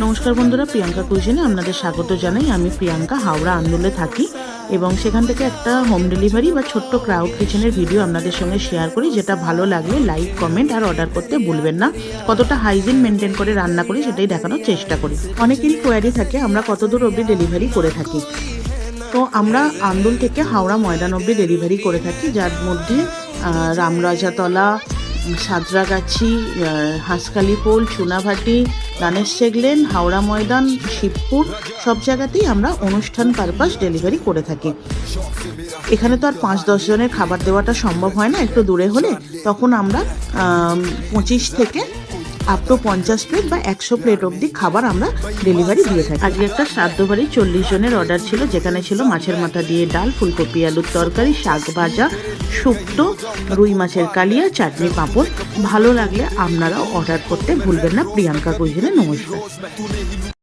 নমস্কার বন্ধুরা, প্রিয়াঙ্কা কুইজিনে আপনাদের স্বাগত জানাই। আমি প্রিয়াঙ্কা, হাওড়া আন্দোলে থাকি এবং সেখান থেকে একটা হোম ডেলিভারি বা ছোট্ট ক্রাউড কিচেনের ভিডিও আপনাদের সঙ্গে শেয়ার করি, যেটা ভালো লাগলে লাইক, কমেন্ট আর অর্ডার করতে ভুলবেন না। কতটা হাইজিন মেনটেন করে রান্না করি সেটাই দেখানোর চেষ্টা করি। অনেকেরই কোয়ারি থাকে আমরা কতদূর অবধি ডেলিভারি করে থাকি। তো আমরা আন্দোল থেকে হাওড়া ময়দান অবধি ডেলিভারি করে থাকি, যার মধ্যে রামরাজাতলা, সাঁতরাগাছি, হাঁসকালিপোল, চুনাভাটি, গণেশ সেগলেন, হাওড়া ময়দান, শিবপুর সব জায়গাতেই আমরা অনুষ্ঠান পারপাস ডেলিভারি করে থাকি। এখানে তো আর 5-10 জনের খাবার দেওয়াটা সম্ভব হয় না, একটু দূরে হলে তখন আমরা 25 থেকে আপ টু 50 প্লেট বা 100 প্লেট অবধি খাবার আমরা ডেলিভারি দিয়ে থাকি। আজকে একটা শ্রাদ্ধ বাড়ি 40 জনের অর্ডার ছিল, যেখানে ছিল মাছের মাথা দিয়ে ডাল, ফুলকপি আলুর তরকারি, শাক ভাজা, শুক্তো, রুই মাছের কালিয়া, চাটনি, পাঁপড়। ভালো লাগলে আপনারাও অর্ডার করতে ভুলবেন না। প্রিয়াঙ্কা কুইজিনে নমস্কার।